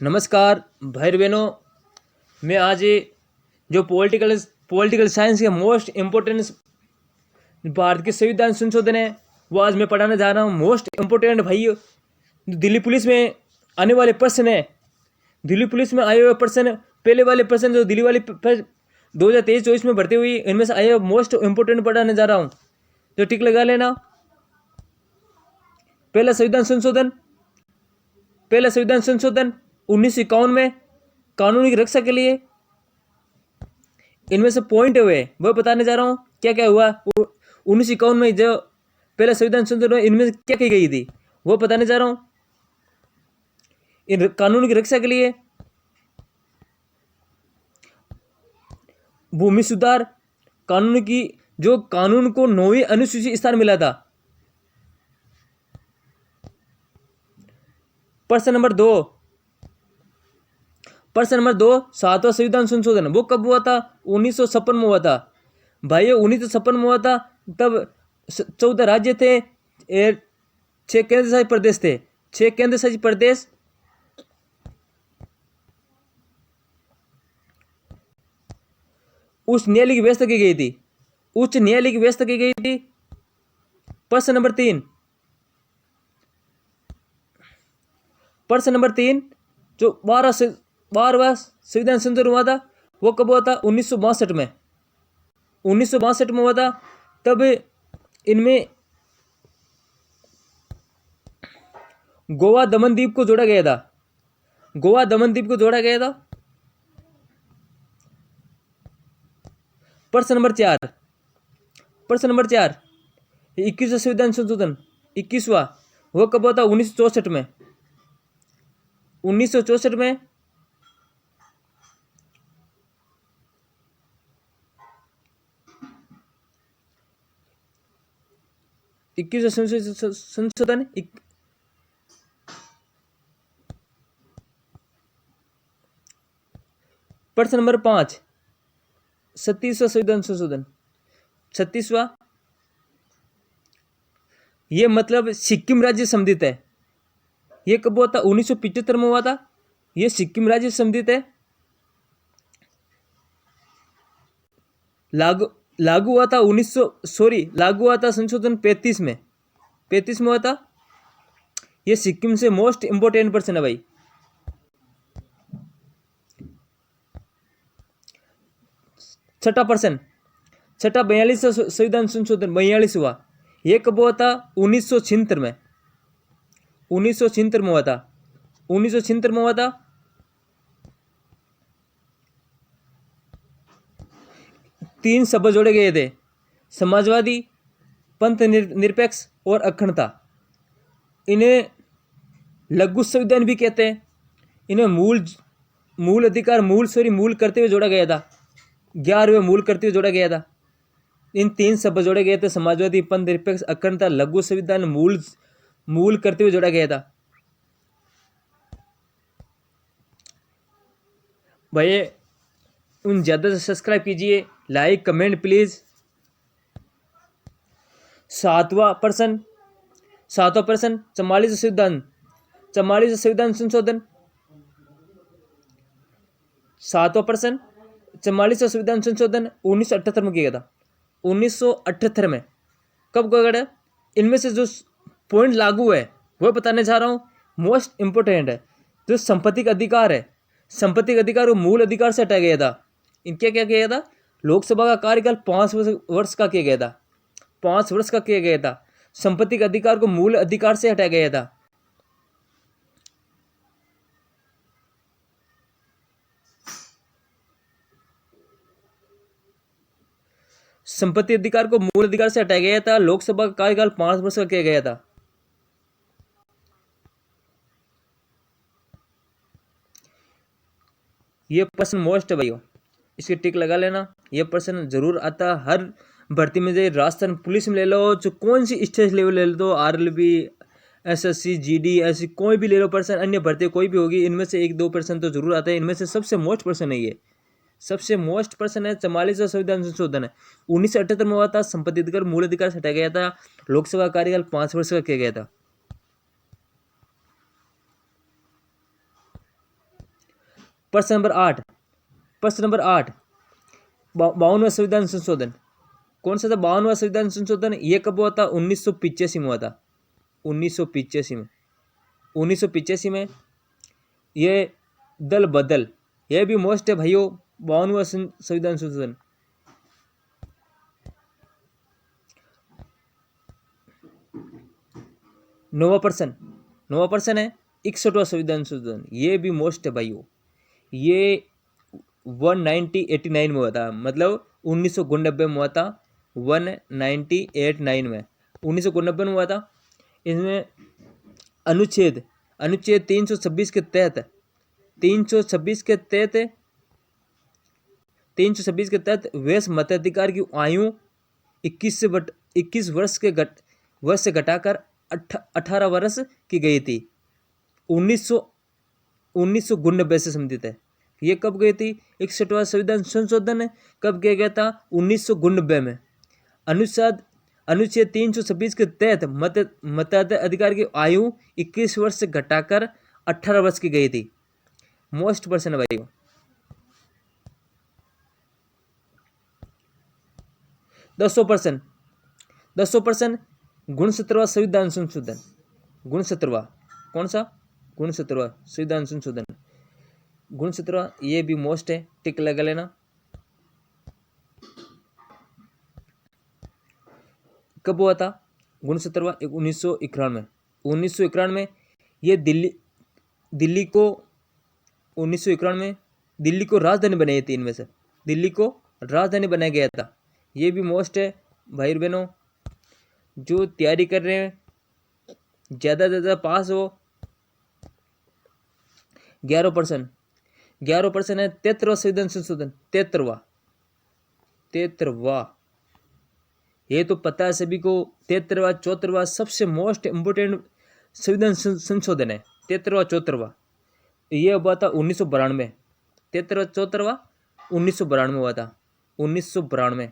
नमस्कार भाई बहनों। मैं आज जो पॉलिटिकल साइंस के मोस्ट इम्पोर्टेंट भारत के संविधान संशोधन है वो आज मैं पढ़ाने जा रहा हूँ। मोस्ट इम्पोर्टेंट भाई दिल्ली पुलिस में आने वाले प्रश्न है। दिल्ली पुलिस में आए हुए प्रश्न, पहले वाले प्रश्न जो दिल्ली वाली 2023-24 में भर्ती हुई, इनमें से आए हुए मोस्ट इम्पोर्टेंट पढ़ाने जा रहा हूँ, तो टिक लगा लेना। पहला संविधान संशोधन 1951 में कानून की रक्षा के लिए। इनमें से पॉइंट हुए वह बताने जा रहा हूँ क्या क्या हुआ 1951 में। जो पहला संविधान संशोधन इनमें से क्या कही गई थी वो बताने जा रहा हूँ। इन कानून की रक्षा के लिए भूमि सुधार कानून को 9वीं अनुसूची स्थान मिला था। प्रश्न नंबर दो 7वां संविधान संशोधन वो कब हुआ था? 1956 में हुआ था भाई। 1956 में हुआ था। तब 14 राज्य थे, 6 केंद्र शासित प्रदेश थे। 6 केंद्र शासित प्रदेश उच्च न्यायालय की व्यवस्था की गई थी। प्रश्न नंबर तीन जो 12वां संविधान संशोधन हुआ था वो कब हुआ था? 1962 में। 1962 में हुआ था। तब इनमें गोवा दमन द्वीप को जोड़ा गया था। प्रश्न नंबर चार 21वां संविधान संशोधन 21वां वो कब हुआ था? 1964 में। 1964 में संशोधन। प्रश्न नंबर 5 36वां संविधान संशोधन 36वां ये मतलब सिक्किम राज्य संबंधित है। ये कब हुआ था? 1975 में हुआ था। ये सिक्किम राज्य संबंधित है। लागू हुआ था संशोधन 35 में हुआ था। ये सिक्किम से मोस्ट इंपोर्टेंट पर्सन है भाई। छठा 42वां संविधान संशोधन 42 हुआ। ये कब हुआ था? 1976 में। 1976 में हुआ था। 3 शब्द जोड़े गए थे: समाजवादी, पंथ निरपेक्ष और अखंडता। इन्हें लघु संविधान भी कहते हैं। इन्हें मूल करते हुए जोड़ा गया था। 11वें मूल करते हुए जोड़ा गया था। इन 3 शब्द जोड़े गए थे: समाजवादी, पंथ निरपेक्ष, अखंडता। लघु संविधान मूल करते हुए जोड़ा गया था भाई। उन ज़्यादा से सब्सक्राइब कीजिए, लाइक कमेंट प्लीज़। 7वां प्रश्न 44वां संविधान संशोधन। 7वां प्रश्न 44वां संविधान संशोधन 1978 में किया गया था। 1978 में कब किया गया? इनमें से जो पॉइंट लागू है वो बताने जा रहा हूँ। मोस्ट इंपोर्टेंट है। जो संपत्ति का अधिकार है, संपत्ति का अधिकार वो मूल अधिकार से हटाया गया था। इनके क्या किया गया था? लोकसभा का कार्यकाल 5 वर्ष का किया गया था। 5 वर्ष का किया गया था। संपत्ति के अधिकार को मूल अधिकार से हटाया गया था। संपत्ति अधिकार को मूल अधिकार से हटाया गया था। लोकसभा का कार्यकाल 5 वर्ष का किया गया था। ये प्रश्न मोस्ट है भाइयों, इसकी टिक लगा लेना। ये प्रश्न जरूर आता हर भर्ती में। जो राजस्थान पुलिस में ले लो, जो कौन सी स्टेट लेवल ले लो, RLB, SSC, GD, ऐसी कोई भी ले लो पर्सन, अन्य भर्ती कोई भी होगी, इनमें से 1-2 पर्सन तो जरूर आता है। इनमें से सबसे मोस्ट पर्सन है ये। सबसे मोस्ट पर्सन है 44वां संविधान संशोधन है। 1978 में हुआ था। संपत्ति अधिकार मूल अधिकार से हटाया गया था। लोकसभा कार्यकाल 5 वर्ष का किया गया था। प्रश्न नंबर 8, प्रश्न नंबर 8, 52वां संविधान संशोधन कौन सा था? 52वां संविधान संशोधन ये कब हुआ था? 1985 में हुआ था। 1985 में, 1985 में ये दल बदल, ये भी मोस्ट है भाइयों। 52वां संविधान संशोधन। नौवां प्रश्न है 61वां संविधान संशोधन, ये भी मोस्ट है भाइयों। ये 1989 में हुआ था, मतलब 1999 में हुआ था। 1989 में, 1999 में हुआ था। इसमें अनुच्छेद 326 के तहत 326 के तहत वयस्क मताधिकार की आयु 21 वर्ष से घटाकर 18 वर्ष की गई थी। 1999 से संबंधित है। ये कब गई थी? 61वां संविधान संशोधन कब किया गया था? 1999 में। अनुच्छेद 326 के तहत मताधिकार की आयु 21 वर्ष से घटाकर 18 वर्ष की गई थी। मोस्ट पर्सन है भाई। 10 पर्सन 69वां संविधान संशोधन। 69वां कौन सा? 69वां संविधान संशोधन। 69वां ये भी मोस्ट है, टिक लगा लेना। कब हुआ था? 69वां 1991 में। ये दिल्ली को 1991 में दिल्ली को राजधानी बनाई थी। इनमें से दिल्ली को राजधानी बनाया गया था। ये भी मोस्ट है भाई बहनों, जो तैयारी कर रहे हैं ज़्यादा से ज़्यादा पास हो। 11% है 73वां संविधान संशोधन। 73वां ये तो पता है सभी को। 73वां 74वां सबसे मोस्ट इम्पोर्टेंट संविधान संशोधन है। 73वां 74वां ये हुआ था 1992। 73वां 74वां 1992 हुआ था। 1992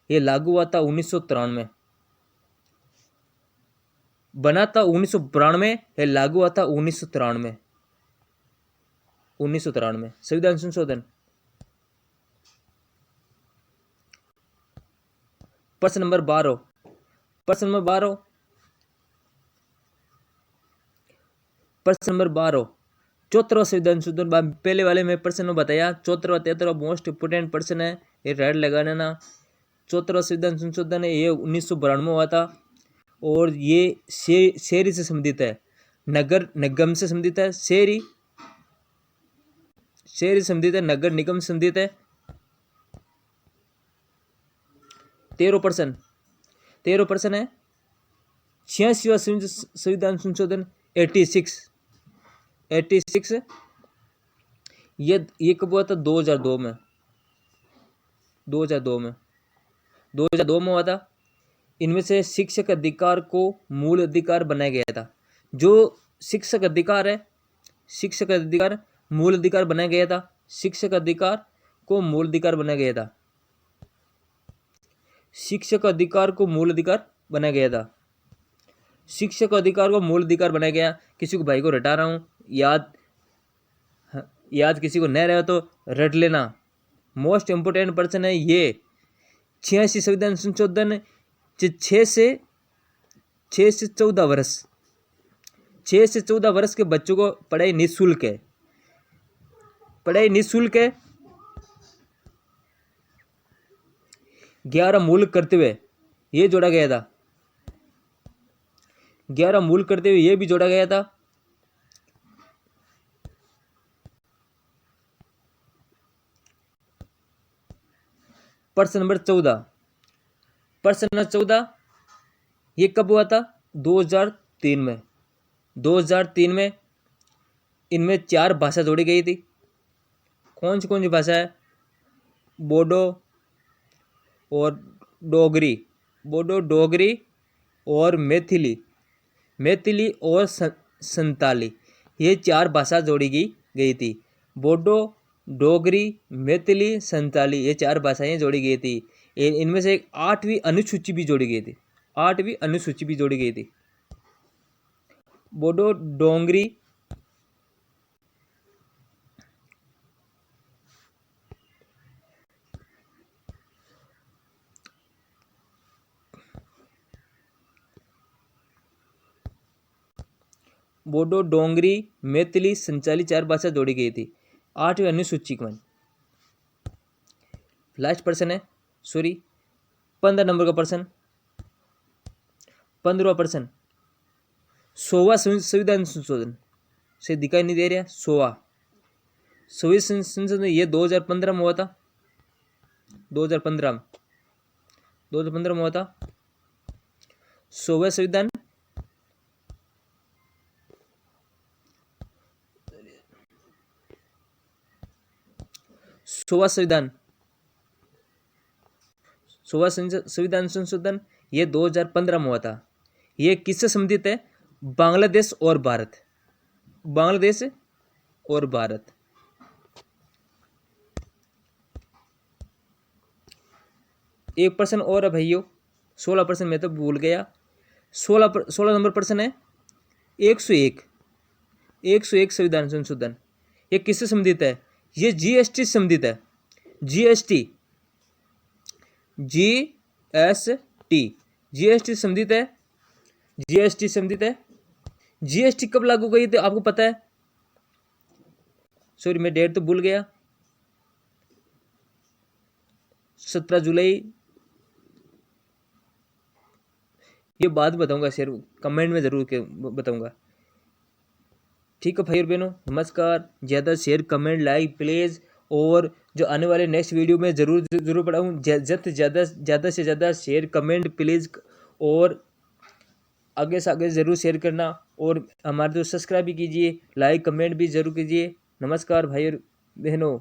ये लागू हुआ था 1993। बना था 1992, ये लागू हुआ था 1993। 1993 संविधान संशोधन। प्रश्न नंबर 12, 74वां संविधान संशोधन। पहले वाले में प्रश्न में बताया 74वां 73वां मोस्ट इंपोर्टेंट प्रश्न है, ये राइट लगा लेना। 74वां संविधान संशोधन है, ये 1992 में हुआ था और ये शहरी से संबंधित है, नगर निगम से संबंधित है। शहरी संबंधित है, नगर निगम से संबंधित है। 13% है 86वां संविधान संशोधन। 86 ये कब हुआ था? 2002 में। 2002 में हुआ था। इनमें से शिक्षक अधिकार को मूल अधिकार बनाया गया था। जो शिक्षक अधिकार है, शिक्षक अधिकार मूल अधिकार बनाया गया था। शिक्षक अधिकार को मूल अधिकार बनाया गया था। शिक्षक अधिकार को मूल अधिकार बनाया गया था। शिक्षक अधिकार को मूल अधिकार बनाया गया। किसी को भाई को रटा रहा हूँ, याद किसी को नहीं रहा तो रट लेना। मोस्ट इंपोर्टेंट पर्सन है ये। 86 संविधान संशोधन 6 से 14 वर्ष, 6 से 14 वर्ष के बच्चों को पढ़ाई निःशुल्क है। पढ़ाई निःशुल्क है। 11 मूल कर्तव्य ये जोड़ा गया था। 11 मूल कर्तव्य ये भी जोड़ा गया था। प्रश्न नंबर 14 ये कब हुआ था? 2003 में। 2003 में इनमें 4 भाषा जोड़ी गई थी। कौन सी भाषा है? बोडो और डोगरी और मैथिली और संताली, ये 4 भाषा जोड़ी गई थी। बोडो, डोगरी, मैथिली, संताली, ये 4 भाषाएं जोड़ी गई थी। इनमें से एक 8वीं अनुसूची भी जोड़ी गई थी। 8वीं अनुसूची भी जोड़ी गई थी। बोडो, डोगरी बोडो, डोंगरी, मैथिली, संचाली 4 भाषा जोड़ी गई थी 8वीं अनुसूची में। लास्ट प्रश्न है, सॉरी 15 नंबर का प्रश्न, 15वां प्रश्न, 100वां संविधान संशोधन से दिखाई नहीं दे रहा, 100वां संविधान संशोधन ये 2015 में हुआ था, 2015 में हुआ था 100वां संविधान, 100वां संविधान संशोधन ये 2015 में हुआ था। ये किससे संबंधित है? बांग्लादेश और भारत, बांग्लादेश और भारत। एक प्रश्न और है भाइयों, 16 प्रश्न मैं तो भूल गया। 16 नंबर प्रश्न है, 101 संविधान संशोधन ये किससे संबंधित है? ये जीएसटी से संबंधित है। जीएसटी संबंधित है, जीएसटी संबंधित है। जीएसटी कब लागू हुई थी आपको पता है? सॉरी मैं डेट तो भूल गया, 17 जुलाई, ये बाद बताऊंगा, शेयर कमेंट में जरूर बताऊंगा। ठीक है भाई और बहनों, नमस्कार। ज़्यादा शेयर कमेंट लाइक प्लीज़, और जो आने वाले नेक्स्ट वीडियो में ज़रूर पढ़ाऊँ, ज़्यादा से ज़्यादा शेयर कमेंट प्लीज़, और आगे से आगे ज़रूर शेयर करना, और हमारे जो सब्सक्राइब भी कीजिए, लाइक कमेंट भी ज़रूर कीजिए। नमस्कार भाई और बहनों।